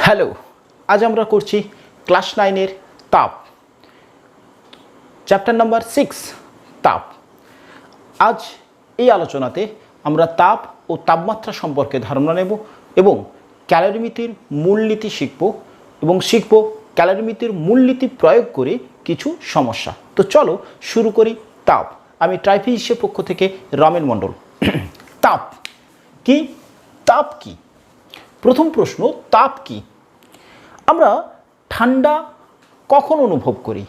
Hello, আজ আমরা করছি ক্লাস 9-এর তাপ, চ্যাপ্টার নাম্বার 6 তাপ। আজ এই আলোচনাতে আমরা তাপ ও তাপমাত্রা সম্পর্কে ধারণা নেব এবং ক্যালোরিমিতির মূলনীতি শিখব এবং শিখব ক্যালোরিমিতির মূলনীতি প্রয়োগ করে কিছু সমস্যা। তো চলো শুরু করি। তাপ। আমি ট্রাইফিসের পক্ষ থেকে রমেন মণ্ডল। তাপ কি? তাপ কি? প্রথম প্রশ্ন, তাপ কি? আমরা ঠান্ডা কখন অনুভব করি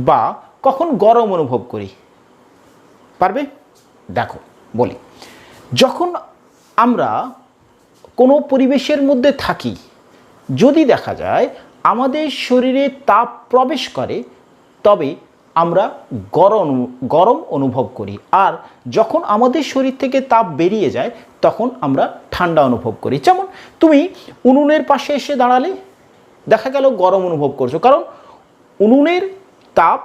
বা কখন গরম অনুভব করি? পারবে? দেখো বলি, যখন আমরা কোনো পরিবেশের মধ্যে থাকি, যদি দেখা যায় আমাদের শরীরে তাপ প্রবেশ করে, তবে আমরা গরম অনুভব করি, আর যখন আমাদের শরীর থেকে তাপ বেরিয়ে যায় তখন আমরা ঠান্ডা অনুভব করি। যেমন তুমি উনুনের পাশে এসে দাঁড়ালে, দেখা গেল গরম অনুভব করছো, কারণ উনুনের তাপ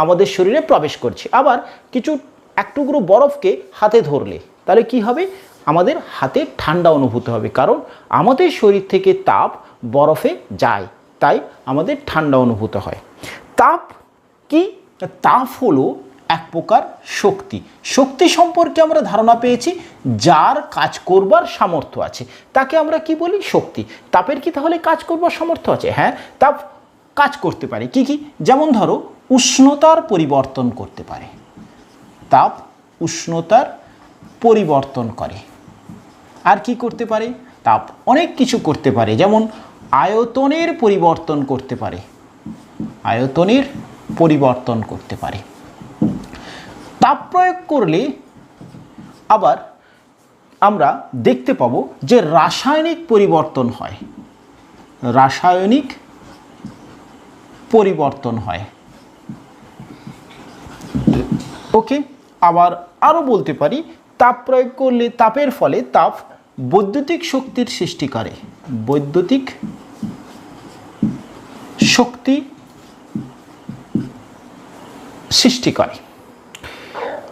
আমাদের শরীরে প্রবেশ করছে। আবার কিছু এক টুকরো বরফকে হাতে ধরলে তাহলে কি হবে? আমাদের হাতে ঠান্ডা অনুভূত হবে, কারণ আমাদের শরীর থেকে তাপ বরফে যায়, তাই আমাদের ঠান্ডা অনুভূত হয়। তাপ কি? তাপ হলো এক প্রকার শক্তি। শক্তি সম্পর্কে আমরা ধারণা পেয়েছি, যার কাজ করবার সামর্থ্য আছে তাকে আমরা কি বলি? শক্তি। তাপের কি তাহলে কাজ করবার সামর্থ্য আছে? হ্যাঁ, তাপ কাজ করতে পারে। কি কি? যেমন ধরো, উষ্ণতার পরিবর্তন করতে পারে। তাপ উষ্ণতার পরিবর্তন করে। আর কি করতে পারে? তাপ অনেক কিছু করতে পারে, যেমন আয়তনের পরিবর্তন করতে পারে। আয়তনের পরিবর্তন করতে পারে। তাপ প্রয়োগ করলে আবার আমরা দেখতে পাবো যে রাসায়নিক পরিবর্তন হয়। রাসায়নিক পরিবর্তন হয়। ওকে, আবার আরও বলতে পারি, তাপ প্রয়োগ করলে, তাপের ফলে তাপ বৈদ্যুতিক শক্তির সৃষ্টি করে। বৈদ্যুতিক শক্তি সৃষ্টি করে।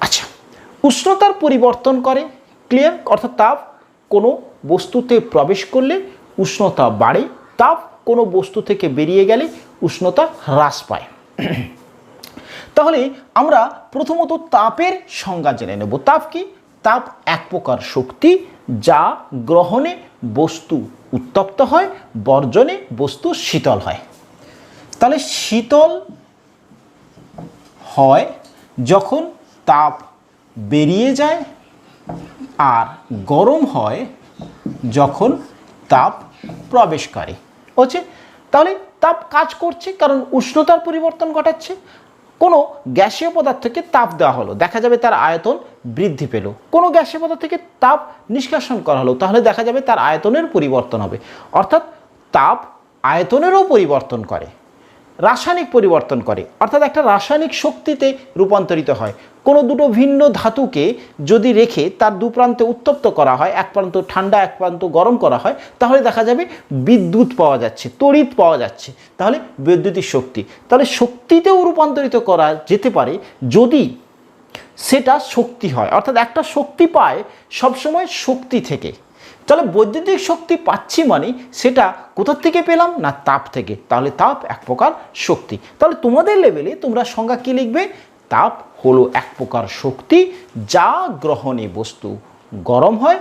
আচ্ছা, উষ্ণতার পরিবর্তন করে। ক্লিয়ার? অর্থাৎ তাপ কোনো বস্তুতে প্রবেশ করলে উষ্ণতা বাড়ে, তাপ কোনো বস্তু থেকে বেরিয়ে গেলে উষ্ণতা হ্রাস পায়। তাহলে আমরা প্রথমত তাপের সংজ্ঞা জেনে নেব। তাপ কি? তাপ এক প্রকার শক্তি, যা গ্রহণে বস্তু উত্তপ্ত হয়, বর্জনে বস্তু শীতল হয়। তাহলে শীতল হয় যখন তাপ বেরিয়ে যায়, আর গরম হয় যখন তাপ প্রবেশ করে। হচ্ছে, তাহলে তাপ কাজ করছে কারণ উষ্ণতার পরিবর্তন ঘটাচ্ছে। কোনো গ্যাসীয় পদার্থকে তাপ দেওয়া হলো, দেখা যাবে তার আয়তন বৃদ্ধি পেল। কোনো গ্যাসীয় পদার্থ থেকে তাপ নিষ্কাশন করা হলো, তাহলে দেখা যাবে তার আয়তনের পরিবর্তন হবে। অর্থাৎ তাপ আয়তনেরও পরিবর্তন করে, রাসায়নিক পরিবর্তন করে, অর্থাৎ একটা রাসায়নিক শক্তিতে রূপান্তরিত হয়। কোনো দুটো ভিন্ন ধাতুকে যদি রেখে তার দু প্রান্তে উত্তপ্ত করা হয়, এক প্রান্ত ঠান্ডা এক প্রান্ত গরম করা হয়, তাহলে দেখা যাবে বিদ্যুৎ পাওয়া যাচ্ছে, তড়িৎ পাওয়া যাচ্ছে, তাহলে বৈদ্যুতিক শক্তি। তাহলে শক্তিতেও রূপান্তরিত করা যেতে পারে যদি সেটা শক্তি হয়, অর্থাৎ একটা শক্তি পায় সবসময় শক্তি থেকে। তাহলে বৈদ্যুতিক শক্তি পাচ্ছি মানে সেটা কোথা থেকে পেলাম? না, তাপ থেকে। তাহলে তাপ এক প্রকার শক্তি। তাহলে তোমাদের লেভেলে তোমরা সংজ্ঞা কি লিখবে? তাপ হলো এক প্রকার শক্তি, যা গ্রহণে বস্তু গরম হয়,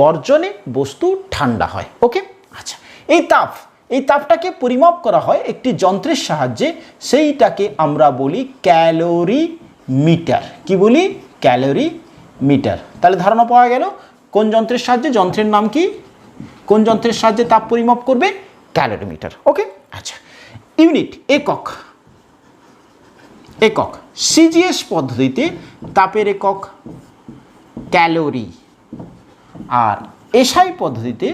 বর্জনে বস্তু ঠান্ডা হয়। ওকে, আচ্ছা, এই তাপটাকে পরিমাপ করা হয় একটি যন্ত্রের সাহায্যে, সেইটাকে আমরা বলি ক্যালোরিমিটার। কি বলি? ক্যালোরিমিটার। তাহলে ধারণা পাওয়া গেল কোন যন্ত্রের সাহায্যে, যন্ত্রের নাম কি, কোন যন্ত্রের সাহায্যে তাপ পরিমাপ করবে? ক্যালোরিমিটার। ওকে, আচ্ছা, ইউনিট, একক। একক সিজিএস পদ্ধতিতে তাপের একক ক্যালোরি, আর এসআই পদ্ধতিতে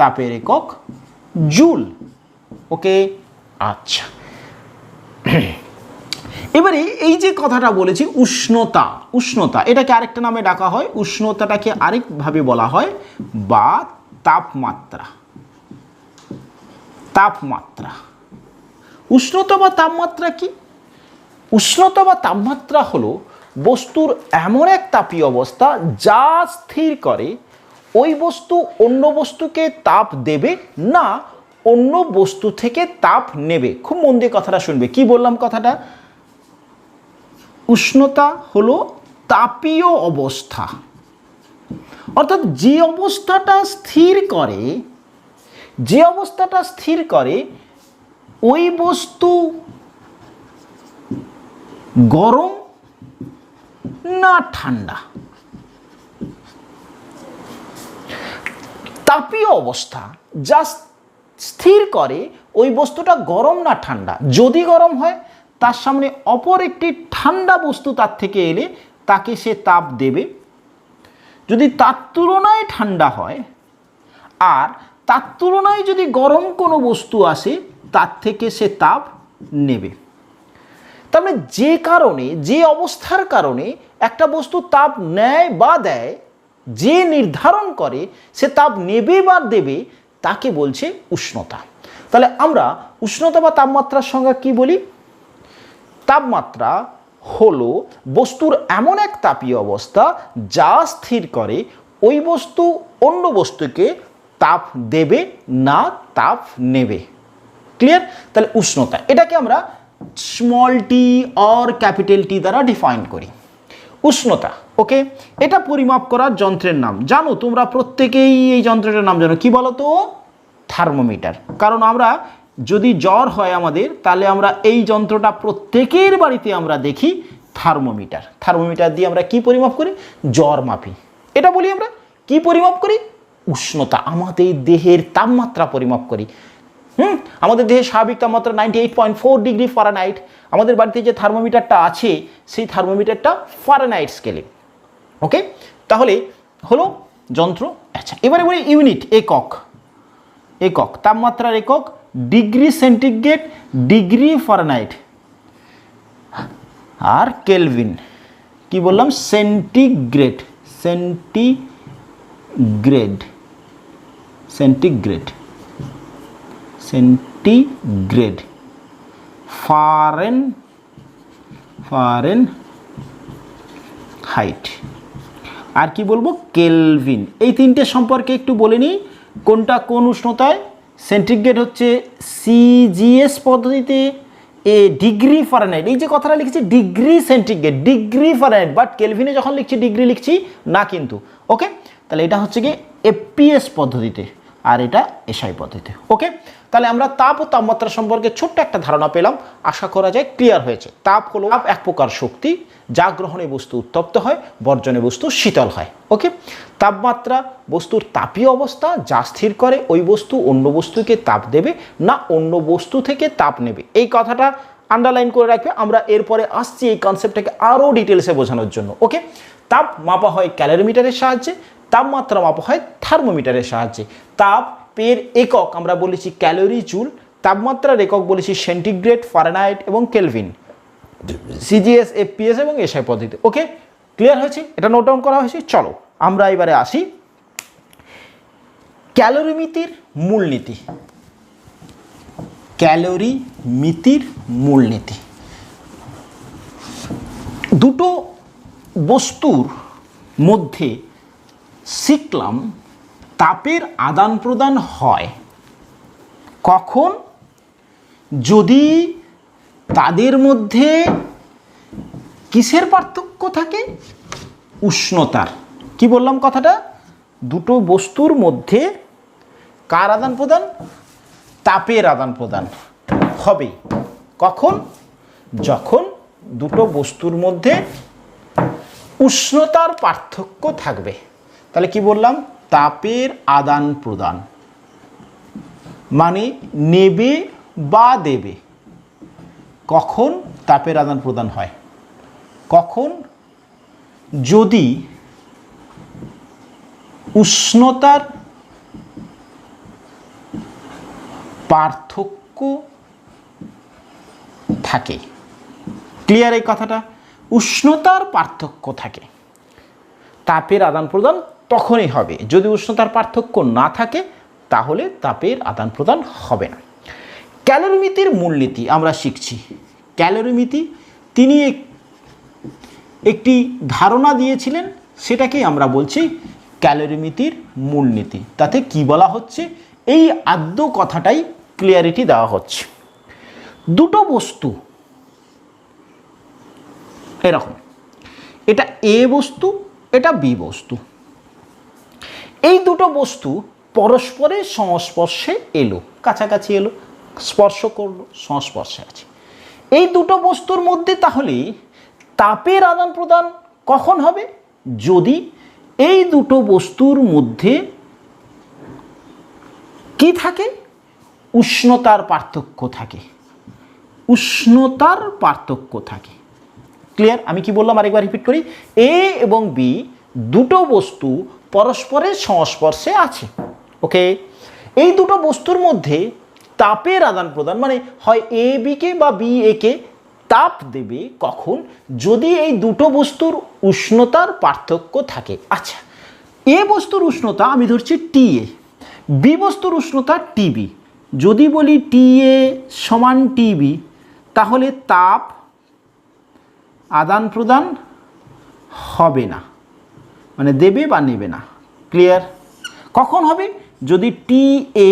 তাপের একক জুল। ওকে, আচ্ছা, এবারে এই যে কথাটা বলেছি, উষ্ণতা এটাকে আরেকটা নামে ডাকা হয়, উষ্ণতাটাকে আরেকভাবে বলা হয় বা তাপমাত্রা। উষ্ণতা বা তাপমাত্রা কি? উষ্ণতা বা তাপমাত্রা হলো বস্তুর এমন এক তাপীয় অবস্থা যা স্থির করে ওই বস্তু অন্য বস্তুকে তাপ দেবে না অন্য বস্তু থেকে তাপ নেবে। খুব মন দিয়ে কথাটা শুনবে। কি বললাম কথাটা? উষ্ণতা হলো তাপীয় অবস্থা, অর্থাৎ যে অবস্থাটা স্থির করে ওই বস্তু গরম না ঠান্ডা। তাপীয় অবস্থা যা স্থির করে ওই বস্তুটা গরম না ঠান্ডা। যদি গরম হয় তার সামনে অপর একটি ঠান্ডা বস্তু তার থেকে এলে তাকে সে তাপ দেবে। যদি তার তুলনায় ঠান্ডা হয় আর তার তুলনায় যদি গরম কোনো বস্তু আসে তার থেকে সে তাপ নেবে। তার মানে যে অবস্থার কারণে একটা বস্তু তাপ নেয় বা দেয়, যে নির্ধারণ করে সে তাপ নেবে বা দেবে, তাকে বলছে উষ্ণতা। তাহলে আমরা উষ্ণতা বা তাপমাত্রার সংজ্ঞা কি বলি? তাপমাত্রা হলো বস্তুর এমন এক তাপীয় অবস্থা যা স্থির করে ওই বস্তু অন্য বস্তুকে তাপ দেবে না তাপ নেবে। ক্লিয়ার? তাহলে উষ্ণতা, এটাকে আমরা small tea or capital T দ্বারা ডিফাইন করি। উষ্ণতা, ওকে। এটা পরিমাপ করার যন্ত্রের নাম। জানো তোমরা প্রত্যেকেই এই যন্ত্রটার নাম জানো। কি বলো তো? থার্মোমিটার। কারণ আমরা যদি জ্বর হয় আমাদের, তাহলে আমরা এই যন্ত্রটা প্রত্যেকের বাড়িতে আমরা দেখি, থার্মোমিটার। থার্মোমিটার দিয়ে আমরা কি পরিমাপ করি? জ্বর মাপি। এটা বলি আমরা কি পরিমাপ করি? উষ্ণতা। আমাদের দেহের তাপমাত্রা পরিমাপ করি। আমাদের দেহের স্বাভাবিক তাপমাত্রা 98.4 ডিগ্রি ফারেনহাইট। আমাদের বাড়িতে যে থার্মোমিটারটা আছে সেই থার্মোমিটারটা ফারেনহাইট স্কেলে। ওকে, তাহলে হলো যন্ত্র। আচ্ছা, এবারে বলি ইউনিট, একক। তাপমাত্রার একক ডিগ্রি সেন্টিগ্রেড, ডিগ্রি ফারেনহাইট আর কেলভিন। কি বললাম? সেন্টিগ্রেড। ফারেনহাইট। আর কি বলবো? কেলভিন। এই তিনটে সম্পর্কে একটু বলে নিই, কোনটা কোন উষ্ণতায়। সেন্টিগ্রেড হচ্ছে সিজিএস পদ্ধতিতে, এ ডিগ্রি ফারেনহাইট। এই যে কথাটা লিখছি degree centigrade, degree Fahrenheit, but কেলভিনে যখন লিখছি ডিগ্রি লিখছি না কিন্তু। ওকে, তাহলে এটা হচ্ছে কি এফপিএস পদ্ধতিতে আর এটা এসআই পদ্ধতিতে। ওকে, তাহলে আমরা তাপ ও তাপমাত্রা সম্পর্কে ছোট্ট একটা ধারণা পেলাম। আশা করা যায় ক্লিয়ার হয়েছে। তাপ হলো এক প্রকার শক্তি যা গ্রহণে বস্তু উত্তপ্ত হয়, বর্জনে বস্তু শীতল হয়। ওকে, তাপমাত্রা বস্তুর তাপীয় অবস্থা যা স্থির করে ওই বস্তু অন্য বস্তুকে তাপ দেবে না অন্য বস্তু থেকে তাপ নেবে। এই কথাটা আন্ডারলাইন করে রাখবে। আমরা এরপরে আসছি এই কনসেপ্টটাকে আরও ডিটেলসে বোঝানোর জন্য। ওকে, তাপ মাপা হয় ক্যালোরিমিটারের সাহায্যে, তাপমাত্রা মাপা হয় থার্মোমিটারের সাহায্যে। তাপের একক আমরা বলেছি ক্যালোরি, জুল। তাপমাত্রার একক বলেছি সেন্টিগ্রেড, ফারেনহাইট এবং কেলভিন। সিজিএস, এফপিএস এবং এসআই পদ্ধতি। ওকে, ক্লিয়ার হয়েছে? এটা নোট ডাউন করা হয়েছে। চলো আমরা এবারে আসি ক্যালোরিমিতির মূলনীতি। দুটো বস্তুর মধ্যে শিখলাম তাপের আদান প্রদান হয় কখন? যদি তাদের মধ্যে কিসের পার্থক্য থাকে? উষ্ণতার। কি বললাম কথাটা? দুটো বস্তুর মধ্যে কার আদান প্রদান? তাপের আদান প্রদান হবে কখন? যখন দুটো বস্তুর মধ্যে উষ্ণতার পার্থক্য থাকবে। তাহলে কি বললাম? তাপের আদান প্রদান মানে নেবে বা দেবে। কখন তাপের আদান প্রদান হয়? কখন? যদি উষ্ণতার পার্থক্য থাকে। ক্লিয়ার এই কথাটা? উষ্ণতার পার্থক্য থাকে, তাপের আদান প্রদান তখনই হবে। যদি উষ্ণতার পার্থক্য না থাকে তাহলে তাপের আদান প্রদান হবে না। ক্যালোরিমিতির মূলনীতি আমরা শিখছি। ক্যালোরিমিতি তিনি একটি ধারণা দিয়েছিলেন, সেটাকেই আমরা বলছি ক্যালোরিমিতির মূলনীতি। তাতে কি বলা হচ্ছে, এই আদ্য কথাটাই ক্লিয়ারিটি দেওয়া হচ্ছে। দুটো বস্তু এরকম, এটা এ বস্তু, এটা বি বস্তু। এই দুটো বস্তু পরস্পরের সংস্পর্শে এলো, কাছাকাছি এলো, স্পর্শ করলো, সংস্পর্শে আছে। এই দুটো বস্তুর মধ্যে তাহলে তাপের আদান প্রদান কখন হবে? যদি এই দুটো বস্তুর মধ্যে কি থাকে? উষ্ণতার পার্থক্য থাকে, উষ্ণতার পার্থক্য থাকে। ক্লিয়ার? আমি কি বললাম আরেকবার রিপিট করি। এ এবং বি দুটো বস্তু পরস্পরের সংস্পর্শে আছে। ওকে, এই দুটো বস্তুর মধ্যে তাপের আদান প্রদান, মানে হয় এ বিকে বা বি একে তাপ দেবে কখন? যদি এই দুটো বস্তুর উষ্ণতার পার্থক্য থাকে। আচ্ছা, এ বস্তুর উষ্ণতা আমি ধরছি টি এ, বি বস্তুর উষ্ণতা টিবি। যদি বলি টি এ সমান টিবি, তাহলে তাপ আদান প্রদান হবে না, মানে দেবে বা নেবে না। ক্লিয়ার? কখন হবে? যদি টি এ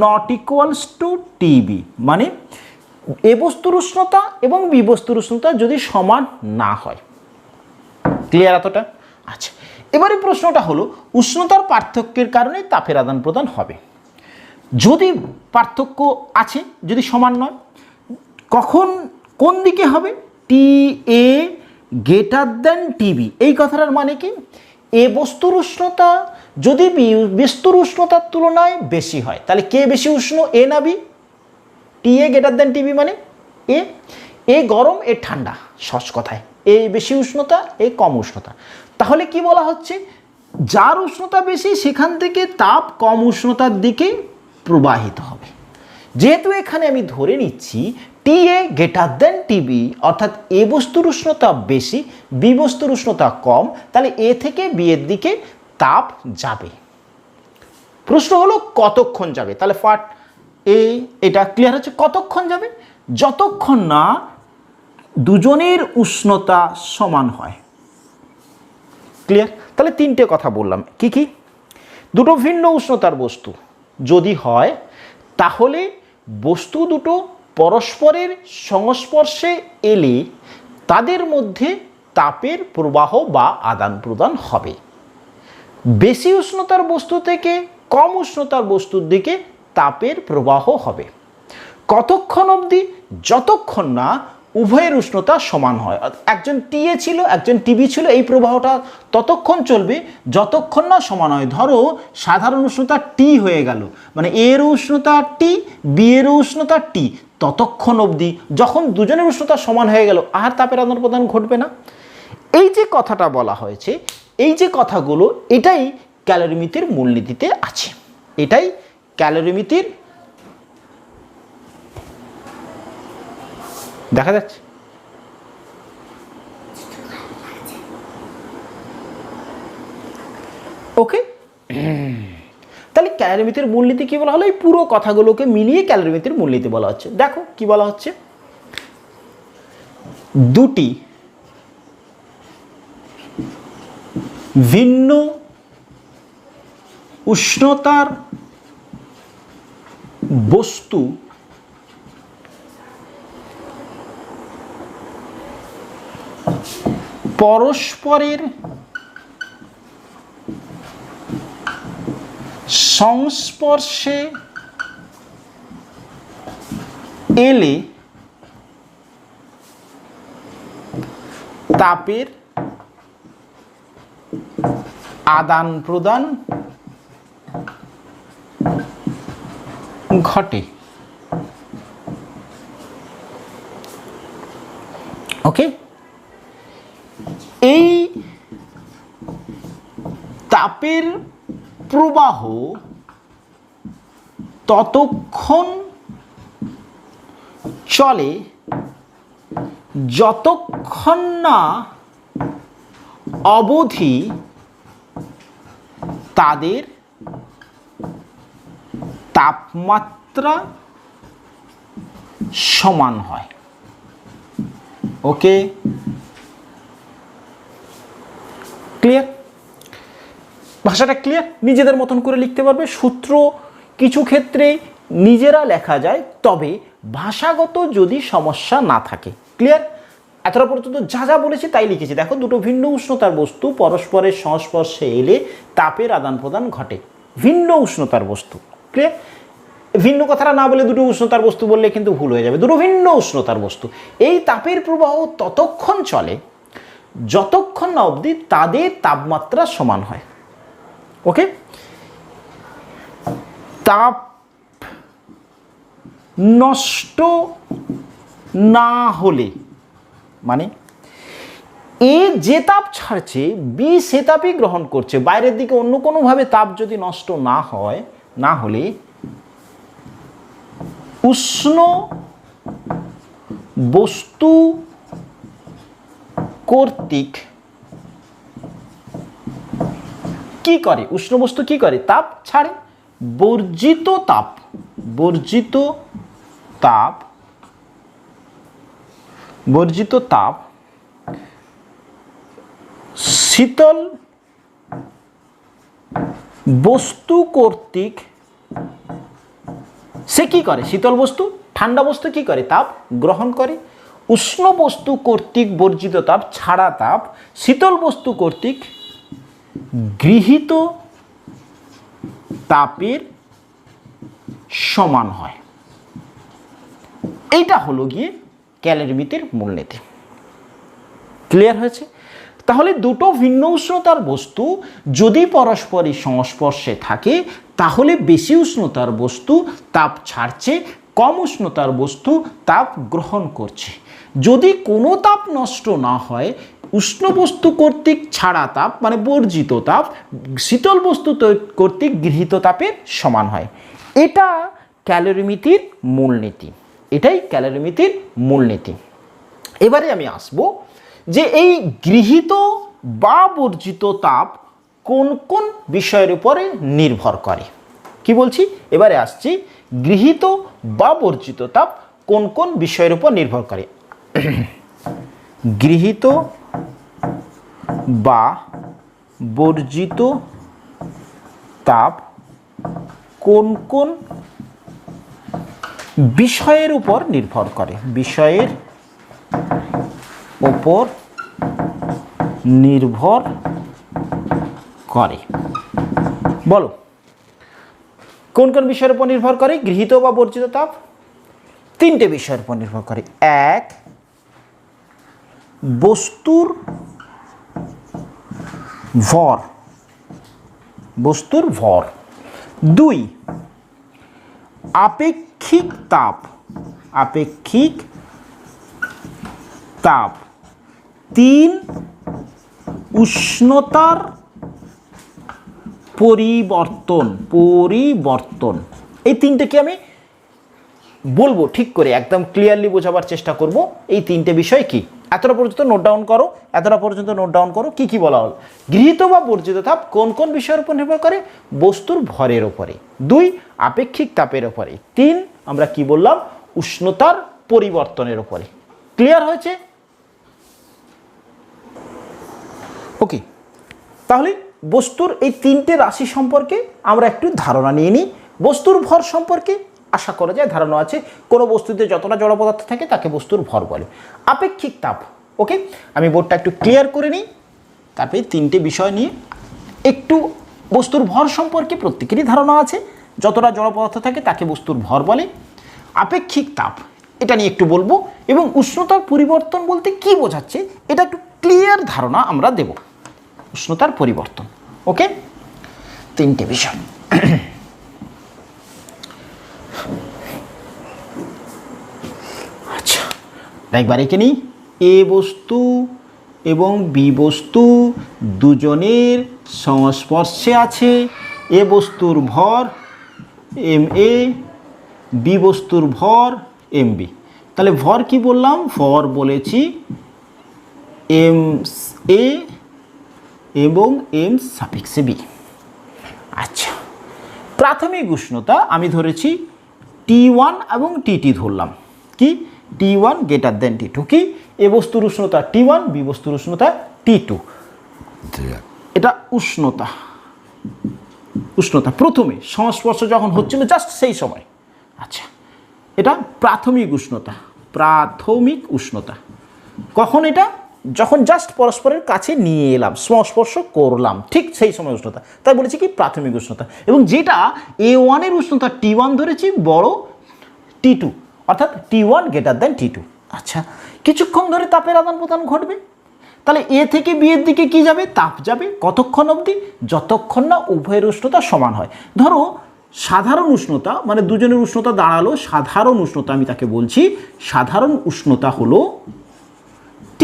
নট ইকুয়ালস টু টিবি, মানে এ বস্তুর উষ্ণতা এবং বি বস্তুর উষ্ণতা যদি সমান না হয়। ক্লিয়ার এতটা? আচ্ছা, এবারে প্রশ্নটা হলো উষ্ণতার পার্থক্যের কারণে তাপের আদান প্রদান হবে। যদি পার্থক্য আছে, যদি সমান নয়, কখন কোন দিকে হবে? টি এ গ্রেটার দেন টিবি। এই কথাটার মানে কি? এ বস্তুর উষ্ণতা যদি বি বস্তুর উষ্ণতার তুলনায় বেশি হয়, তাহলে কে বেশি উষ্ণ, এ না বি? টি এ গ্রেটার দেন টিবি মানে এ। এ গরম, এ ঠান্ডা, সহজ কথায় এ বেশি উষ্ণতা, এ কম উষ্ণতা। তাহলে কি বলা হচ্ছে? যার উষ্ণতা বেশি সেখান থেকে তাপ কম উষ্ণতার দিকে প্রবাহিত হবে। যেহেতু এখানে আমি ধরে নিচ্ছি টি এ গ্রেটার দেন টিবি, অর্থাৎ এ বস্তুর উষ্ণতা বেশি, বি বস্তুর উষ্ণতা কম, তাহলে এ থেকে বি এর দিকে তাপ যাবে। প্রশ্ন হলো কতক্ষণ যাবে? তাহলে ফার্স্ট এটা ক্লিয়ার হচ্ছে। কতক্ষণ যাবে? যতক্ষণ না দুজনের উষ্ণতা সমান হয়। ক্লিয়ার? তাহলে তিনটে কথা বললাম। কি কি? দুটো ভিন্ন উষ্ণতার বস্তু যদি হয়, তাহলে বস্তু দুটো পরস্পরের সংস্পর্শে এলে তাদের মধ্যে তাপের প্রবাহ বা আদান প্রদান হবে। বেশি উষ্ণতার বস্তু থেকে কম উষ্ণতার বস্তুর দিকে তাপের প্রবাহ হবে। কতক্ষণ অবধি? যতক্ষণ না উভয়ের উষ্ণতা সমান হয়। একজন টি এ ছিল, একজন টিবি ছিল, এই প্রবাহটা ততক্ষণ চলবে যতক্ষণ না সমান হয়। ধরো সাধারণ উষ্ণতা টি হয়ে গেল, মানে এর উষ্ণতা টি, বি এর উষ্ণতা টি, ততক্ষণ অবধি। যখন দুজনের উষ্ণতা সমান হয়ে গেল আর তাপের আদান প্রদান ঘটবে না। এই যে কথাটা বলা হয়েছে, এই যে কথাগুলো, এটাই ক্যালোরিমিতির মূলনীতিতে আছে। এটাই ক্যালোরিমিতির, দেখা যাচ্ছে? ওকে, তাহলে ক্যালোরিমিতির মূলনীতি কি বলা হলো? এই পুরো কথাগুলোকে মিলিয়ে ক্যালোরিমিতির মূলনীতি বলা হচ্ছে। দেখো কি বলা হচ্ছে, দুটি ভিন্ন উষ্ণতার বস্তু পরস্পরের সংস্পর্শে এলে তাপের আদান প্রদান ঘটে। ওকে, এই তাপের প্রবাহ ততক্ষণ চলে যতক্ষণ না অবধি তাদের তাপমাত্রা সমান হয়। ওকে, ক্লিয়ার? ভাষাটা ক্লিয়ার? নিজেদের মতন করে লিখতে পারবে। সূত্র কিছু ক্ষেত্রে নিজেরা লেখা যায়, তবে ভাষাগত যদি সমস্যা না থাকে। ক্লিয়ার? এতটা পর্যন্ত যা যা বলেছি তাই লিখেছি। দেখো, দুটো ভিন্ন উষ্ণতার বস্তু পরস্পরের সংস্পর্শে এলে তাপের আদান প্রদান ঘটে। ভিন্ন উষ্ণতার বস্তু। ক্লিয়ার? ভিন্ন কথাটা না বলে দুটো উষ্ণতার বস্তু বললে কিন্তু ভুল হয়ে যাবে। দুটো ভিন্ন উষ্ণতার বস্তু, এই তাপের প্রবাহ ততক্ষণ চলে যতক্ষণ না অবধি তাদের তাপমাত্রা সমান হয়। ওকে? তাপ নষ্ট না হলে, মানে এ যে তাপ ছাড়ছে বি সে তাপই গ্রহণ করছে, বাইরের দিকে অন্য কোনোভাবে তাপ যদি নষ্ট না হয়, না হলে উষ্ণ বস্তু কর্তৃক কি করে? উষ্ণ বস্তু কি করে? তাপ ছাড়ে। বর্জিত তাপ, বর্জিত তাপ, বর্জিত তাপ শীতল বস্তু কর্তৃক সে কি করে? শীতল বস্তু, ঠান্ডা বস্তু কি করে? তাপ গ্রহণ করে। উষ্ণ বস্তু কর্তৃক বর্জিত তাপ ছাড়া তাপ শীতল বস্তু কর্তৃক গৃহীত তাপের সমান হয়। এইটা হলো গিয়ে ক্যালরিমিতির মূলনীতি। ক্লিয়ার হয়েছে? তাহলে দুটো ভিন্ন উষ্ণতার বস্তু যদি পরস্পরের সংস্পর্শে থাকে, তাহলে বেশি উষ্ণতার বস্তু তাপ ছাড়ছে, কম উষ্ণতার বস্তু তাপ গ্রহণ করছে। যদি কোনো তাপ নষ্ট না হয়, উষ্ণ বস্তু কর্তৃক ছাড়া তাপ মানে বর্জিত তাপ শীতল বস্তু কর্তৃক গৃহীত তাপের সমান হয়। এটা ক্যালরিমিতির মূলনীতি। এটাই ক্যালরিমিতির মূলনীতি। এবারে আমি আসব যে এই গৃহীত বা বর্জিত তাপ কোন কোন বিষয়ের উপরে নির্ভর করে। কি বলছি? এবারে আসছি, গৃহীত বা বর্জিত তাপ কোন কোন বিষয়ের উপর নির্ভর করে। গৃহীত বা বর্জিত তাপ কোন কোন বিষয়ের উপর নির্ভর করে? বিষয়ের উপর নির্ভর করে। বলো, কোন কোন বিষয়ের উপর নির্ভর করে গৃহীত বা বর্জিত তাপ? তিনটে বিষয়ের উপর নির্ভর করে। এক, বস্তুর ভর, বস্তুর ভর। দুই, আপেক্ষিক তাপ, আপেক্ষিক তাপ। তিন, উষ্ণতার পরিবর্তন, পরিবর্তন। এই তিনটেকে আমি বলবো ঠিক করে, একদম ক্লিয়ারলি বোঝাবার চেষ্টা করব। এই তিনটে বিষয় কি, এতটা পর্যন্ত নোট ডাউন করো, এতটা পর্যন্ত নোট ডাউন করো। কি কি বলা হল? গৃহীত বা বর্জিত তাপ কোন কোন বিষয়ের উপর নির্ভর করে? বস্তুর ভরের উপরে। দুই, আপেক্ষিক তাপের উপরে। তিন, আমরা কি বললাম? উষ্ণতার পরিবর্তনের উপরে। ক্লিয়ার হয়েছে? ওকে, তাহলে বস্তুর এই তিনটে রাশি সম্পর্কে আমরা একটু ধারণা নিয়ে নিই। বস্তুর ভর সম্পর্কে আশা করা যায় ধারণা আছে। কোনো বস্তুতে যতটা জড় পদার্থ থাকে তাকে বস্তুর ভর বলে। আপেক্ষিক তাপ, ওকে, আমি বোর্ডটা একটু ক্লিয়ার করে নিই, তারপরে তিনটে বিষয় নিয়ে একটু বস্তুর ভর সম্পর্কে প্রত্যেকেরই ধারণা আছে। যতটা জড় পদার্থ থাকে তাকে বস্তুর ভর বলে। আপেক্ষিক তাপ, এটা নিয়ে একটু বলবো, এবং উষ্ণতার পরিবর্তন বলতে কি বোঝাচ্ছে এটা একটু ক্লিয়ার ধারণা আমরা দেব। উষ্ণতার পরিবর্তন, ওকে, তিনটে বিষয়। আচ্ছা, একবার একে নিই। এ বস্তু এবং বি বস্তু দুজনের সংস্পর্শে আছে। এ বস্তুর ভর এম এ, বি বস্তুর ভর এম বি। তাহলে ভর কি বললাম? ভর বলেছি এম এ এবং এম সাফিক্সে বি। আচ্ছা, প্রাথমিক উষ্ণতা আমি ধরেছি T1 এবং TT ধরলাম। কি? T1 greater than T2। কি? এ বস্তুর উষ্ণতা T1, বি বস্তুর উষ্ণতা T2। এটা উষ্ণতা, উষ্ণতা প্রথমে সংস্পর্শ যখন হচ্ছিল জাস্ট সেই সময়। আচ্ছা, এটা প্রাথমিক উষ্ণতা। প্রাথমিক উষ্ণতা কখন? এটা যখন জাস্ট পরস্পরের কাছে নিয়ে এলাম, সংস্পর্শ করলাম, ঠিক সেই সময় উষ্ণতা। তাই বলেছি কি প্রাথমিক উষ্ণতা। এবং যেটা A1 উষ্ণতা T1 ধরেছি বড় T2, অর্থাৎ T1 গ্রেটার দেন T2। আচ্ছা, কিছুক্ষণ ধরে তাপের আদান প্রদান ঘটবে। তাহলে এ থেকে বি এর দিকে কি যাবে? তাপ যাবে। কতক্ষণ অবধি? যতক্ষণ না উভয়ের উষ্ণতা সমান হয়। ধরো সাধারণ উষ্ণতা মানে দুজনের উষ্ণতা দাঁড়ালো সাধারণ উষ্ণতা, আমি তাকে বলছি সাধারণ উষ্ণতা হলো T।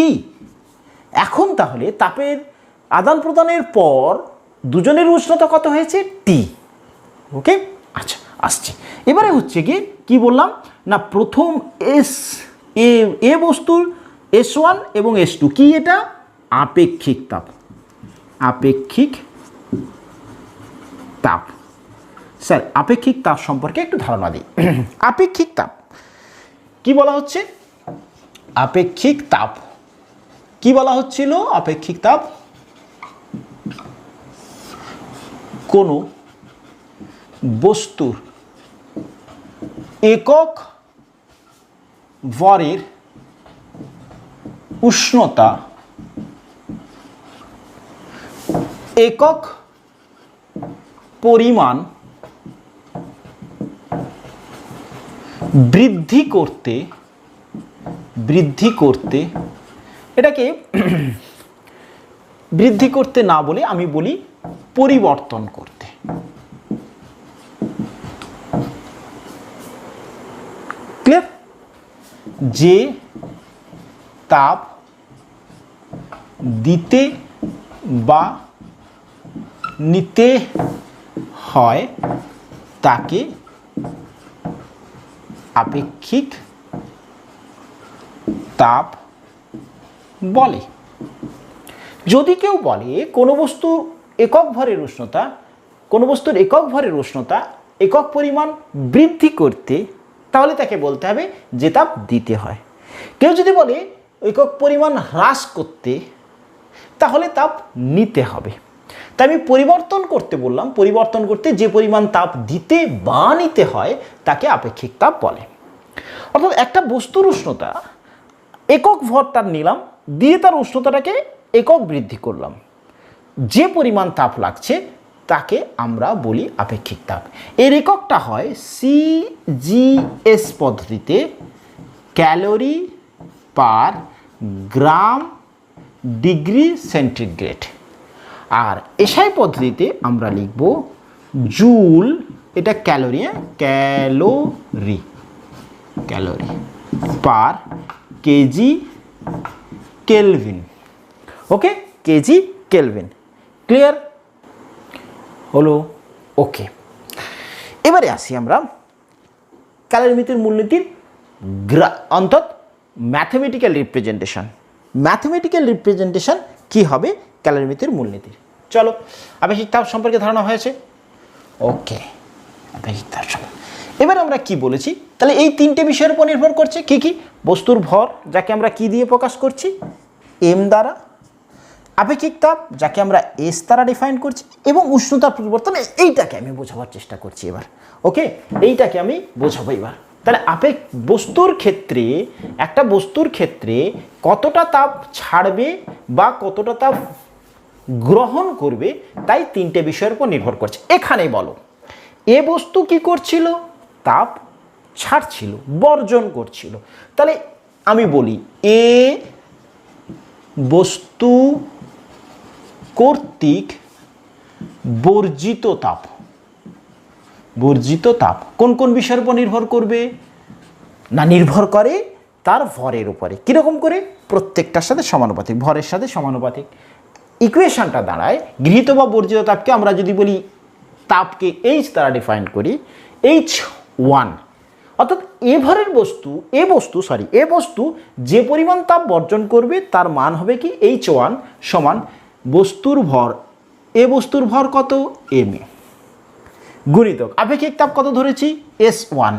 এখন তাহলে তাপের আদান প্রদানের পর দুজনের উষ্ণতা কত হয়েছে? T। ওকে, আচ্ছা আসছে। এবারে হচ্ছে কি বললাম না, প্রথম এ বস্তুর S1 এবং S2 কি? এটা আপেক্ষিক তাপ। আপেক্ষিক তাপ। স্যার আপেক্ষিক তাপ সম্পর্কে একটু ধারণা দিই। আপেক্ষিক তাপ কি বলা হচ্ছে? আপেক্ষিক তাপ কি বলা হচ্ছিল? আপেক্ষিক তাপ কোনো বস্তুর একক ভরের উষ্ণতা একক পরিমাণ বৃদ্ধি করতে এটাকে বৃদ্ধি করতে না বলে আমি বলি পরিবর্তন করতে। ক্লিয়ার? যে তাপ দিতে বা নিতে হয় তাকে আপেক্ষিক তাপ বলে। যদি কেউ বলে কোনো বস্তুর একক ভরের উষ্ণতা, কোনো বস্তুর একক ভরের উষ্ণতা একক পরিমাণ বৃদ্ধি করতে, তাহলে তাকে বলতে হবে যে তাপ দিতে হয়। কেউ যদি বলে একক পরিমাণ হ্রাস করতে, তাহলে তাপ নিতে হবে। তাই আমি পরিবর্তন করতে বললাম, পরিবর্তন করতে যে পরিমাণ তাপ দিতে বা নিতে হয় তাকে আপেক্ষিক তাপ বলে। অর্থাৎ একটা বস্তুর উষ্ণতা একক ভর তার নিলাম, দিয়ে তার উষ্ণতাটাকে একক বৃদ্ধি করলাম, যে পরিমাণ তাপ লাগছে তাকে আমরা বলি আপেক্ষিক তাপ। এর এককটা হয় CGS পদ্ধতিতে, calorie per gram degree centigrade. আর এসআই পদ্ধতিতে আমরা লিখব জুল, এটা calorie, calorie calorie per KG kelvin. Okay, KG kelvin. Clear হলো? ওকে, এবারে আসি আমরা ক্যালোরিমিতির মূলনীতির অন্তত ম্যাথমেটিক্যাল রিপ্রেজেন্টেশন। ম্যাথমেটিক্যাল রিপ্রেজেন্টেশন কি হবে ক্যালোরিমিতির মূলনীতির? চলো, আপেক্ষিক তাপ সম্পর্কে ধারণা হয়েছে। ওকে, আপেক্ষিক তাপ সম্পর্কে এবার আমরা কি বলেছি? তাহলে এই তিনটে বিষয়ের উপর নির্ভর করছে কি কি? বস্তুর ভর, যাকে আমরা কি দিয়ে প্রকাশ করছি? এম দ্বারা। আপেক্ষিক তাপ, যাকে আমরা এস দ্বারা ডিফাইন করছি, এবং উষ্ণতার পরিবর্তন, এইটাকে আমি বোঝাবার চেষ্টা করছি এবার। ওকে, এইটাকে আমি বোঝাবো এবার। তাহলে বস্তুর ক্ষেত্রে, একটা বস্তুর ক্ষেত্রে কতটা তাপ ছাড়বে বা কতটা তাপ গ্রহণ করবে, তাই তিনটে বিষয়ের উপর নির্ভর করছে। এখানে বলো এ বস্তু কি করছিল? তাপ ছাড়ছিল, বর্জন করছিল। তাহলে আমি বলি এ বস্তু কর্তৃক বর্জিত তাপ। বর্জিত তাপ কোন কোন বিষয়ের উপর নির্ভর করবে? না, নির্ভর করে তার ভরের উপরে। কীরকম করে? প্রত্যেকটার সাথে সমানুপাতিক, ভরের সাথে সমানুপাতিক। ইকুয়েশনটা দাঁড়ায় গৃহীত বা বর্জিত তাপকে আমরা যদি বলি তাপকে H দ্বারা ডিফাইন করি, H1, অর্থাৎ এ ভরের বস্তু, এ বস্তু যে পরিমাণ তাপ বর্জন করবে তার মান হবে কি? H1 সমান বস্তুর ভর, এ বস্তুর ভর কত? mA, গুণিতক আপেক্ষিক তাপ কত ধরেছি? S1,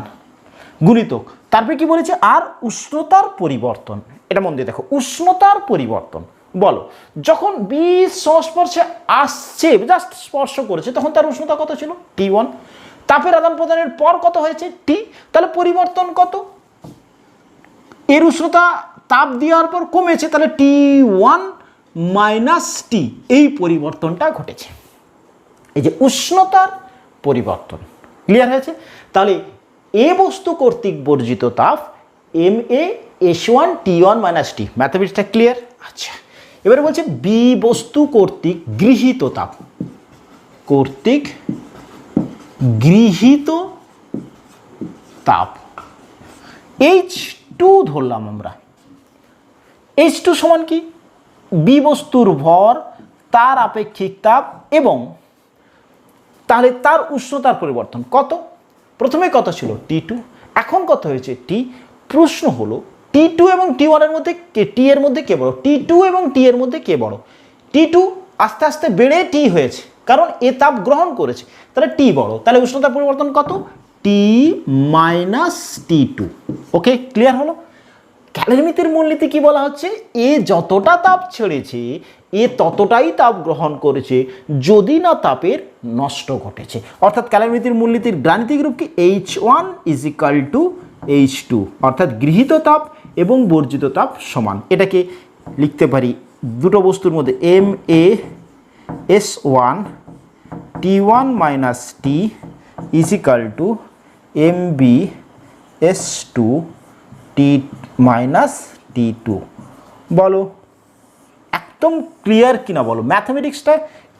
গুণিতক তারপরে কি বলেছে? আর উষ্ণতার পরিবর্তন। এটা মন দিয়ে দেখো, উষ্ণতার পরিবর্তন, বলো যখন বি সংস্পর্শে আসছে, জাস্ট স্পর্শ করেছে, তখন তার উষ্ণতা কত ছিল? T1। তাপের আদান প্রদানের পর কত হয়েছে? T। তাহলে পরিবর্তন কত? এর উষ্ণতা তাপ দেওয়ার পর কমেছে, তাহলে T1 মাইনাস টি, এই পরিবর্তনটা ঘটেছে। এই যে উষ্ণতার পরিবর্তন, ক্লিয়ার হয়েছে? তাহলে এ বস্তু কর্তৃক বর্জিত তাপ MaS1T1 মাইনাস টি, ম্যাথমেটিক্সটা ক্লিয়ার? আচ্ছা, এবারে বলছে বি বস্তু কর্তৃক গৃহীত তাপ, কর্তৃক গৃহীত তাপ H2 ধরলাম আমরা। H2 সমান কি? বি বস্তুর ভর, তার আপেক্ষিক তাপ এবং তাহলে তার উষ্ণতার পরিবর্তন কত? প্রথমে কত ছিল? T2, এখন কত হয়েছে? T। প্রশ্ন হলো T2 এবং T1 এর মধ্যে টি এর মধ্যে কে বড়? T2 এবং টি এর মধ্যে কে বড়? T2 আস্তে আস্তে বেড়ে T হয়েছে, কারণ এ তাপ গ্রহণ করেছে, তাহলে T বড়। তাহলে উষ্ণতার পরিবর্তন কত? T minus T2। ওকে, ক্লিয়ার হলো? ক্যালোরিমিতির মূলনীতি কি বলা হচ্ছে? এ যতটা তাপ ছেড়েছে এ ততটাই তাপ গ্রহণ করেছে যদি না তাপের নষ্ট ঘটেছে। অর্থাৎ ক্যালোরিমিতির মূলনীতির গাণিতিক রূপ কি? H1 is equal two H2, অর্থাৎ গৃহীত তাপ এবং বর্জিত তাপ সমান। এটাকে লিখতে পারি দুটো বস্তুর মধ্যে MaS1 T1 minus T is equal two MbS2 T minus T2। বলো একদম ক্লিয়ার কিনা বলো? ম্যাথমেটিক্সটা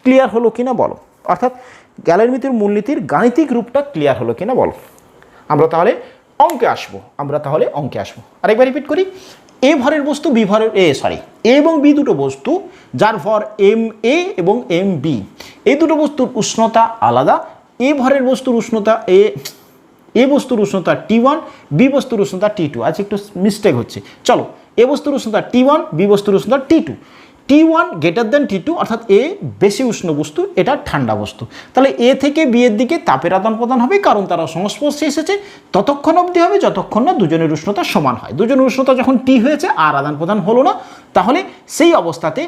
ক্লিয়ার হলো কিনা বলো? অর্থাৎ ক্যালোরিমিতির মূলনীতির গাণিতিক রূপটা ক্লিয়ার হলো কিনা বলো? আমরা তাহলে অঙ্কে আসবো। আরেকবার রিপিট করি। এ ভরের বস্তু বি ভরের এ এবং বি দুটো বস্তু যার ভর MA এবং MB, এই দুটো বস্তুর উষ্ণতা আলাদা। এ ভরের বস্তুর উষ্ণতা এ বস্তুর উষ্ণতা T1, বি বস্তুর উষ্ণতা T2। আজ একটু মিস্টেক হচ্ছে, চলো। এ বস্তুর উষ্ণতা T1, বি বস্তুর উষ্ণতা T2। T1 greater than T2, অর্থাৎ এ বেশি উষ্ণ বস্তু, এটা ঠান্ডা বস্তু। তাহলে এ থেকে বি এর দিকে তাপের আদান প্রদান হবে, কারণ তারা সংস্পর্শে এসেছে। ততক্ষণ অবধি হবে যতক্ষণ না দুজনের উষ্ণতা সমান হয়। দুজনের উষ্ণতা যখন T হয়েছে আর আদান প্রদান হলো না, তাহলে সেই অবস্থাতে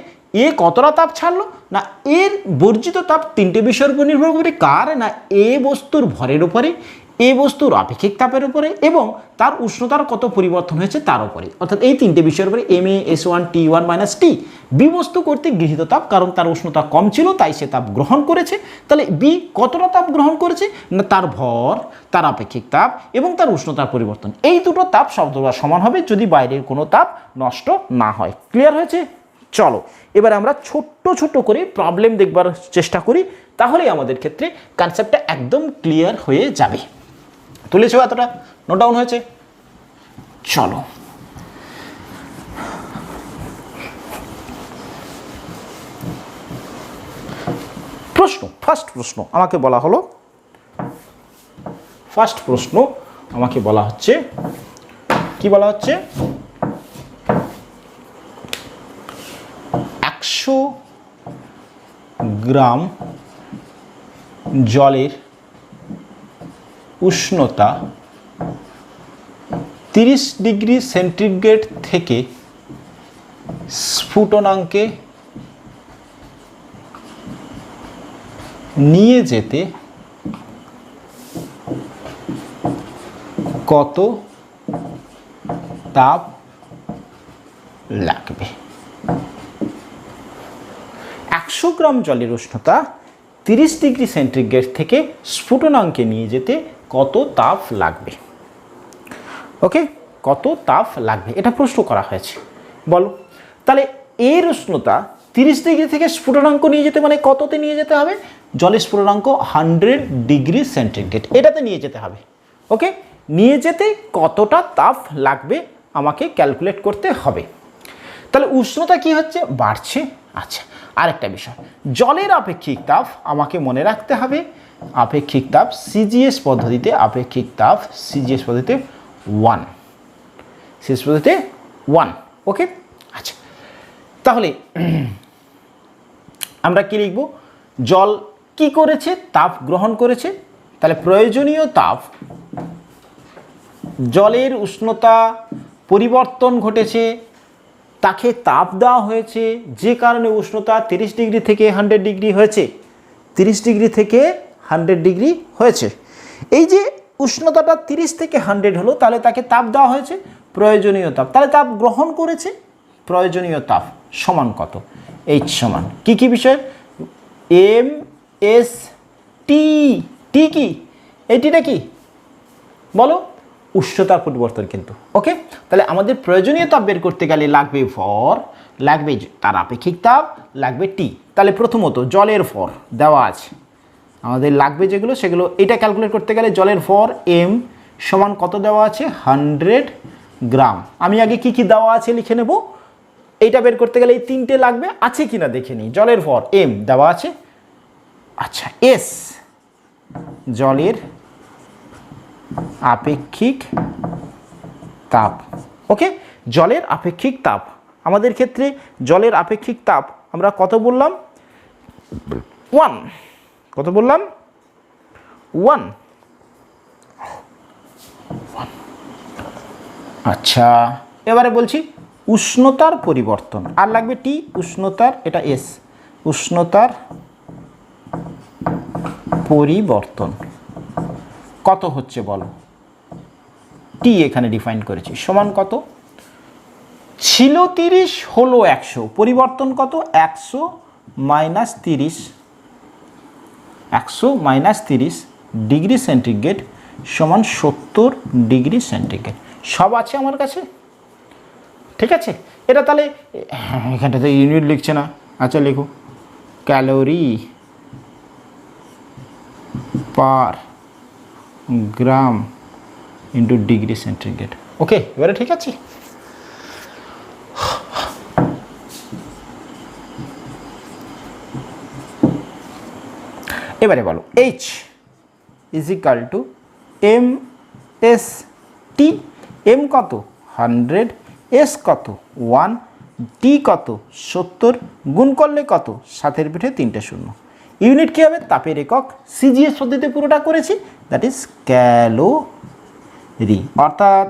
এ কতটা তাপ ছাড়লো? না, এর বর্জিত তাপ তিনটে বিষয়ের উপর নির্ভর করে। কার? না এ বস্তুর ভরের উপরে, এ বস্তুর আপেক্ষিক তাপের উপরে এবং তার উষ্ণতার কত পরিবর্তন হয়েছে তার উপরে। অর্থাৎ এই তিনটে বিষয়ের উপরে MaS1 T1 মাইনাস টি। বি বস্তু কর্তৃক গৃহীত তাপ, কারণ তার উষ্ণতা কম ছিল তাই সে তাপ গ্রহণ করেছে। তাহলে বি কতটা তাপ গ্রহণ করেছে? না তার ভর, তার আপেক্ষিক তাপ এবং তার উষ্ণতার পরিবর্তন, এই দুটো তাপ শব্দটা সমান হবে যদি বাইরের কোনো তাপ নষ্ট না হয়। ক্লিয়ার হয়েছে? চলো এবার আমরা ছোট্ট ছোট্ট করে প্রবলেম দেখবার চেষ্টা করি, তাহলেই আমাদের ক্ষেত্রে কনসেপ্টটা একদম ক্লিয়ার হয়ে যাবে। তুলেছো? এতটা নোট ডাউন হয়েছে? চলো ফার্স্ট প্রশ্ন আমাকে বলা হচ্ছে কি বলা হচ্ছে? 100 গ্রাম জলের উষ্ণতা 30 ডিগ্রি সেন্টিগ্রেড থেকে স্ফুটনাঙ্কে নিয়ে যেতে কত তাপ লাগবে? 100 গ্রাম জলের উষ্ণতা 30 ডিগ্রি সেন্টিগ্রেড থেকে স্ফুটনাঙ্কে নিয়ে যেতে কত তাপ লাগবে? ওকে, কত তাপ লাগবে এটা প্রশ্ন করা হয়েছে। বলো তাহলে এর উষ্ণতা 30 ডিগ্রি থেকে স্ফুটনাঙ্ক নিয়ে যেতে মানে কততে নিয়ে যেতে হবে? জলের স্ফুটনাঙ্ক 100 ডিগ্রি সেন্টিগ্রেড, এটাতে নিয়ে যেতে হবে। ওকে, নিয়ে যেতে কতটা তাপ লাগবে আমাকে ক্যালকুলেট করতে হবে। তাহলে উষ্ণতা কি হচ্ছে? বাড়ছে। আচ্ছা, আরেকটা বিষয়, জলের আপেক্ষিক তাপ আমাকে মনে রাখতে হবে। আপেক্ষিক তাপ সিজিএস পদ্ধতিতে, 1। ওকে, আচ্ছা তাহলে আমরা কি লিখব? জল কি করেছে? তাপ গ্রহণ করেছে। তাহলে প্রয়োজনীয় তাপ, জলের উষ্ণতা পরিবর্তন ঘটেছে তাকে তাপ দেওয়া হয়েছে, যে কারণে উষ্ণতা 30 ডিগ্রি থেকে 100 ডিগ্রি হয়েছে, 30 ডিগ্রি থেকে 100 ডিগ্রি হয়েছে। এই যে উষ্ণতাটা 30 থেকে 100 হলো, তাহলে তাকে তাপ দেওয়া হয়েছে, প্রয়োজনীয় তাপ, তাহলে তাপ গ্রহণ করেছে, প্রয়োজনীয় তাপ সমান কত? এইচ সমান কি কি বিষয়? এম এস টি। টি কি? এইটিটা কি বলো? উষ্ণতার পরিবর্তন কিন্তু। ওকে, তাহলে আমাদের প্রয়োজনীয় তাপ বের করতে গেলে লাগবে ভর, লাগবে তার আপেক্ষিক তাপ, লাগবে টি। তাহলে প্রথমত জলের ভর দেওয়া আছে, আমাদের লাগবে যেগুলো সেগুলো। এটা ক্যালকুলেট করতে গেলে জলের ভর এম সমান কত দেওয়া আছে? 100 গ্রাম। আমি আগে কি কি দেওয়া আছে লিখে নেব। এইটা বের করতে গেলে এই তিনটে লাগবে, আছে কিনা দেখে নিই। জলের ভর এম দেওয়া আছে, আচ্ছা এস জলের আপেক্ষিক তাপ। ওকে, জলের আপেক্ষিক তাপ, আমাদের ক্ষেত্রে জলের আপেক্ষিক তাপ আমরা কত বললাম? 1। কত বললাম? 1। আচ্ছা, এবারে বলছি উষ্ণতার পরিবর্তন, আর লাগবে টি, উষ্ণতার, এটা এস, উষ্ণতার পরিবর্তন কত হচ্ছে বলো? টি এখানে ডিফাইন করেছি, সমান কত? ছিল 30, হলো 100, পরিবর্তন কত? 100 মাইনাস 30, 100 মাইনাস 30 ডিগ্রি সেন্টিগ্রেড সমান 70 ডিগ্রি সেন্টিগ্রেড। সব আছে আমার কাছে, ঠিক আছে। এটা তাহলে এখানটাতে ইউনিট লিখছে না, আচ্ছা লিখো calorie per gram into degree centigrade. Okay, এবারে ঠিক আছে। এবারে বলো H is equal to M S T. M কত? 100, এস কত? 1, টি কত? 70, গুণ করলে কত? 7-এর পিঠে 3টে শূন্য। ইউনিট কী হবে? তাপের একক। সিজিএস পদ্ধতিতে পুরোটা করেছি, দ্যাট ইজ ক্যালোরি। অর্থাৎ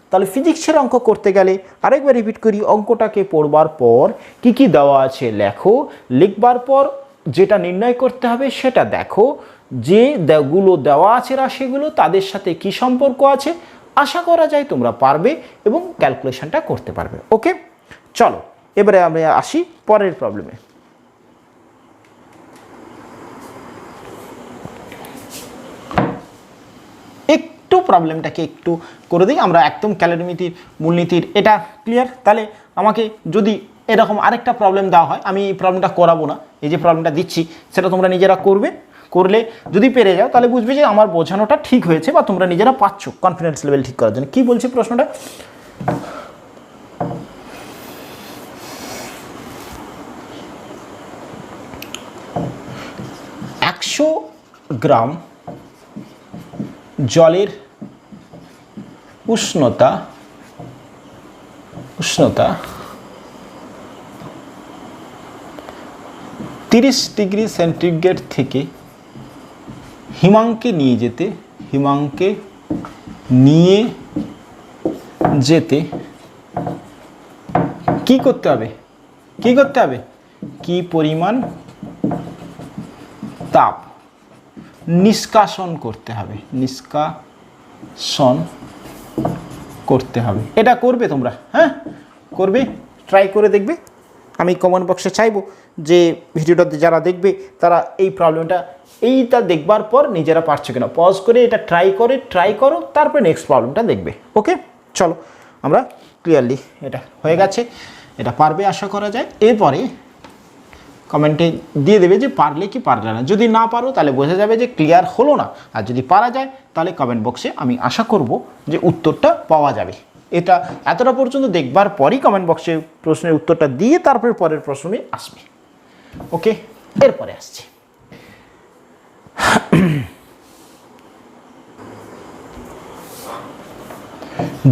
তাহলে ফিজিক্সের অঙ্ক করতে গেলে আরেকবার রিপিট করি, অঙ্কটাকে পড়বার পর কি কি দেওয়া আছে লেখো, লিখবার পর যেটা নির্ণয় করতে হবে সেটা দেখো, যেগুলো দেওয়া আছে রাশিগুলো তাদের সাথে কি সম্পর্ক আছে। আশা করা যায় তোমরা পারবে এবং ক্যালকুলেশনটা করতে পারবে। ওকে, চলো এবারে আমরা আসি পরের প্রবলেমে। একটু প্রবলেমটাকে একটু করে দিই আমরা, একদম ক্যালোরিমিতির মূলনীতির এটা ক্লিয়ার। তাহলে আমাকে যদি এরকম আরেকটা প্রবলেম দেওয়া হয়, আমি এই প্রবলেমটা করাবো না, এই যে প্রবলেমটা দিচ্ছি সেটা তোমরা নিজেরা করবে। করলে যদি পেরে যাও তাহলে বুঝবে যে আমার বোঝানোটা ঠিক হয়েছে বা তোমরা নিজেরা পাচ্ছ কনফিডেন্স লেভেল ঠিক করার জন্য। কি বলছি প্রশ্নটা? 100 গ্রাম জলের উষ্ণতা 30 ডিগ্রি সেন্টিগ্রেড থেকে হিমাঙ্কে নিয়ে যেতে কি করতে হবে? কি পরিমাণ তাপ নিষ্কাশন করতে হবে। এটা করবে তোমরা, হ্যাঁ করবে, ট্রাই করে দেখবে। আমি কমেন্ট বক্সে চাইবো যে ভিডিওটাতে যারা দেখবে তারা এই প্রবলেমটা এইটা দেখবার পর নিজেরা পারছো কিনা পজ করে এটা ট্রাই করো, তারপরে নেক্সট প্রবলেমটা দেখবে। ওকে, চলো আমরা ক্লিয়ারলি এটা হয়ে গেছে, এটা পারবে আশা করা যায়। এরপরে কমেন্টে দিয়ে দেবে যে পারলে কি পারলে না। যদি না পারো তাহলে বোঝা যাবে যে ক্লিয়ার হলো না, আর যদি পারা যায় তাহলে কমেন্ট বক্সে আমি আশা করব যে উত্তরটা পাওয়া যাবে। এটা এতটা পর্যন্ত দেখবার পরই কমেন্ট বক্সে প্রশ্নের উত্তরটা দিয়ে তারপরে পরের প্রশ্নে আসবে। ওকে, এরপরে আসছি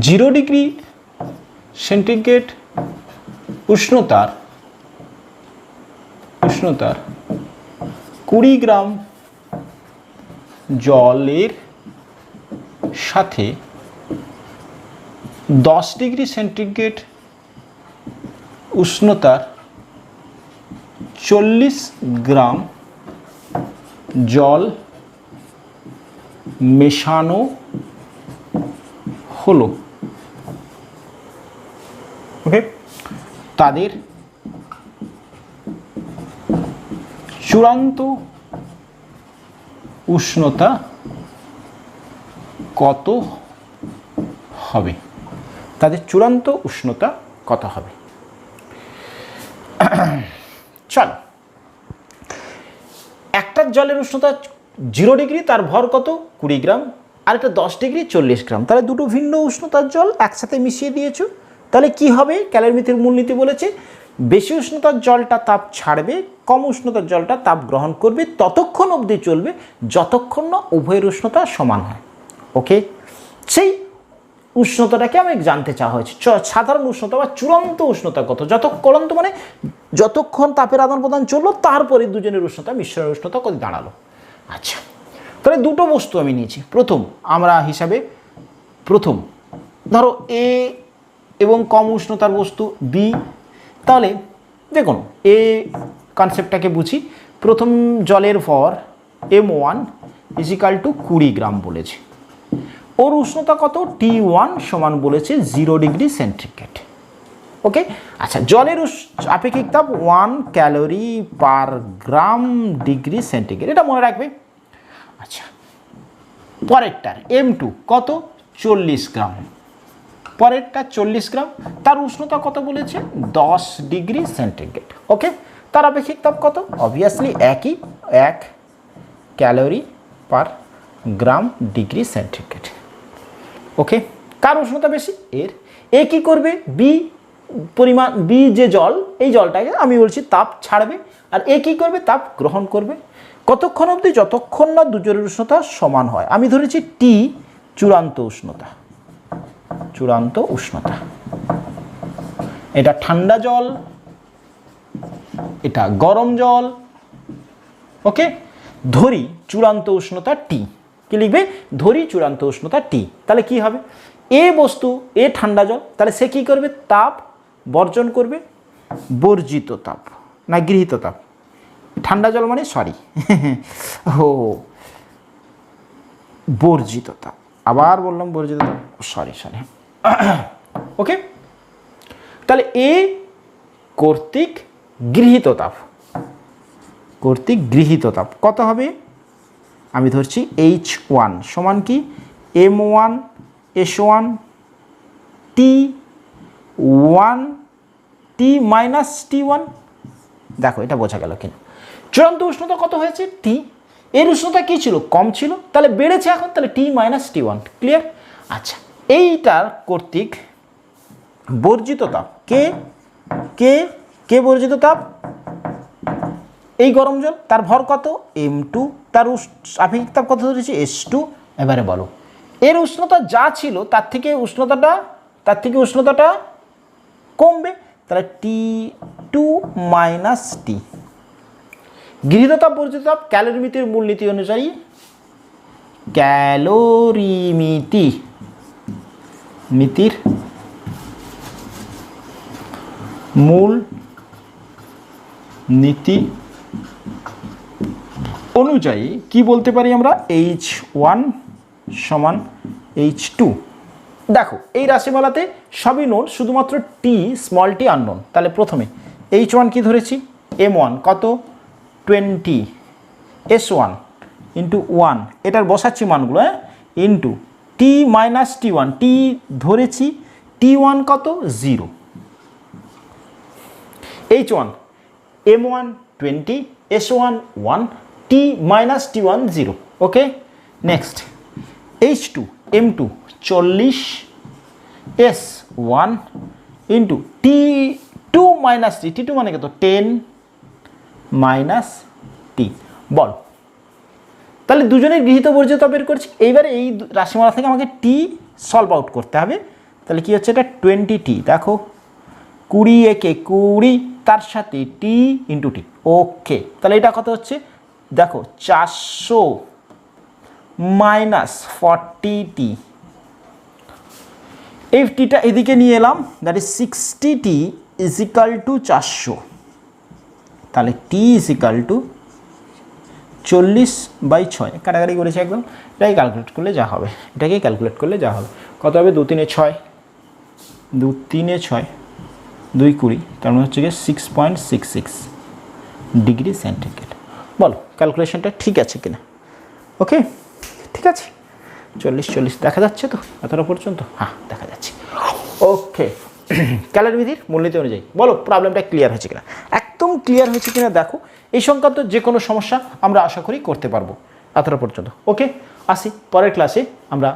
0 ডিগ্রি সেন্টিগ্রেড উষ্ণতার 20 গ্রাম জলের সাথে 10 ডিগ্রি সেন্টিগ্রেড উষ্ণতার 40 গ্রাম জল মেশানো হলো, ওকে, তাদের চূড়ান্ত উষ্ণতা কত হবে? তাদের চূড়ান্ত উষ্ণতা কত হবে? চল, একটা জলের উষ্ণতা 0 ডিগ্রি, তার ভর কত 20 গ্রাম, আর একটা 10 ডিগ্রি 40 গ্রাম, তাহলে দুটো ভিন্ন উষ্ণতার জল একসাথে মিশিয়ে দিয়েছো। তাহলে কি হবে? ক্যালোরিমিতির মূলনীতি বলেছে বেশি উষ্ণতার জলটা তাপ ছাড়বে, কম উষ্ণতার জলটা তাপ গ্রহণ করবে, ততক্ষণ অবধি চলবে যতক্ষণ না উভয়ের উষ্ণতা সমান হয়। ওকে, সেই উষ্ণতাটাকে আমি জানতে চাওয়া হয়েছে। সাধারণ উষ্ণতা বা চূড়ান্ত উষ্ণতা কত? চূড়ান্ত মানে যতক্ষণ তাপের আদান প্রদান চললো তারপরে দুজনের উষ্ণতা, মিশ্রণের উষ্ণতা কত দাঁড়ালো। আচ্ছা, তাহলে দুটো বস্তু আমি নিয়েছি। আমরা হিসাবে প্রথম ধরো এ এবং কম উষ্ণতার বস্তু বি। তাহলে দেখুন এ কনসেপ্টটাকে বুঝি। প্রথম জলের ভর M1 = 20 গ্রাম বলেছে, ওর উষ্ণতা কত T1 সমান বলেছে 0 ডিগ্রি সেন্টিগ্রেড। ওকে, আচ্ছা, জলের আপেক্ষিক তাপ 1 calorie per gram degree centigrade, এটা মনে রাখবে। আচ্ছা, পরেরটার M2 কত 40 গ্রাম, পরেরটা 40 গ্রাম, তার উষ্ণতা কত বলেছে 10 ডিগ্রি সেন্টিগ্রেড। ওকে, তার আপেক্ষিক তাপ কত? অবভিয়াসলি একই, 1 calorie per gram degree centigrade. Okay, কার উষ্ণতা বেশি? এর। এ কি করবে? বি পরিমাণ, বি যে জল, এই জলটাকে আমি বলছি তাপ ছাড়বে, আর এ কি করবে? তাপ গ্রহণ করবে। কতক্ষণ অবধি? যতক্ষণ না দুজনের উষ্ণতা সমান হয়। আমি ধরেছি টি চূড়ান্ত উষ্ণতা, চূড়ান্ত উষ্ণতা। এটা ঠান্ডা জল, এটা গরম জল। ওকে, ধরি চূড়ান্ত উষ্ণতা টি। কি লিখবে? ধরি চূড়ান্ত উষ্ণতা টি। তাহলে কি হবে? এ বস্তু, এ ঠান্ডা জল, তাহলে সে কি করবে? তাপ বর্জন করবে, বর্জিত তাপ না গৃহীত তাপ। ঠান্ডা জল মানে ও বর্জিত তাপ, আবার বললাম বর্জিত তাপ, সরি। ওকে, তাহলে এ কর্তৃক গৃহীত তাপ, কর্তৃক গৃহীত তাপ কত হবে? আমি ধরছি H1 সমান কি M1 S1 T1 T minus T1। দেখো এটা বোঝা গেল কিনা? চূড়ান্ত উষ্ণতা কত হয়েছে? টি। এর উষ্ণতা কি ছিল? কম ছিল, তাহলে বেড়েছে এখন, তাহলে T মাইনাস T1। ক্লিয়ার? আচ্ছা, এইটার কর্তৃক বর্জিত তাপ কে কে কে বর্জিত তাপ? এই গরম জল, তার ভর কত? M2, তার আপেক্ষিক তাপ কত ধরেছি? S2। এবারে বলো এর উষ্ণতা যা ছিল তার থেকে উষ্ণতাটা কমবে, তাহলে T2 মাইনাস টি। গৃহীত তাপ বর্জিত তাপ ক্যালোরিমিতির মূলনীতি অনুযায়ী, ক্যালোরিমিতির মূল নীতি অনুযায়ী কি বলতে পারি আমরা? H1 সমান H2। দেখো এই রাশিমালাতে সবই নোট, শুধুমাত্র টি স্মল টি আননোন। তাহলে প্রথমে H1 কি ধরেছি? M1 কত 20 S1 ইন্টু 1, এটার বসাচ্ছি মানগুলো, ইন্টু টি মাইনাস T1, টি ধরেছি T1 কত 0, H1 M1 20 S1 1 T minus T1 0। Okay, next H2 M2 40 S1 into T2 minus T, T2 মানে কত 10 মাইনাস টি। বল, তাহলে দুজনের গৃহীত বর্জিত বের করছি। এইবারে এই রাশিমালা থেকে আমাকে টি সলভ আউট করতে হবে। তাহলে কি হচ্ছে? এটা 20T, দেখো 20 একে 20, তার সাথে টি ইন্টু টি। ওকে, তাহলে এটা কত হচ্ছে? দেখো 400 মাইনাস 40T, এই টিটা এদিকে নিয়ে এলাম, that is 60T is equal two 400, তাহলে টি ইজিক্যাল টু 40/6, কাটাকাটি করেছে একদম, এটাকে ক্যালকুলেট করলে যা হবে, এটাকে ক্যালকুলেট করলে যা হবে, কত হবে 2 3 6, 2 3 6, 2 20, তার মানে হচ্ছে গিয়ে 6.66 ডিগ্রি সেন্টিগ্রেড। বলো ক্যালকুলেশনটা ঠিক আছে কিনা? ওকে, ঠিক আছে, 40 দেখা যাচ্ছে তো এতটা পর্যন্ত? হ্যাঁ দেখা যাচ্ছে। ওকে, ক্যালোরিমিতির মূলনীতি অনুযায়ী বলো প্রবলেমটা ক্লিয়ার হয়েছে কিনা? একদম ক্লিয়ার হয়েছে কিনা দেখো, এই সংক্রান্ত যে কোনো সমস্যা আমরা আশা করি করতে পারবো এতটা পর্যন্ত। ওকে, আসি পরের ক্লাসে আমরা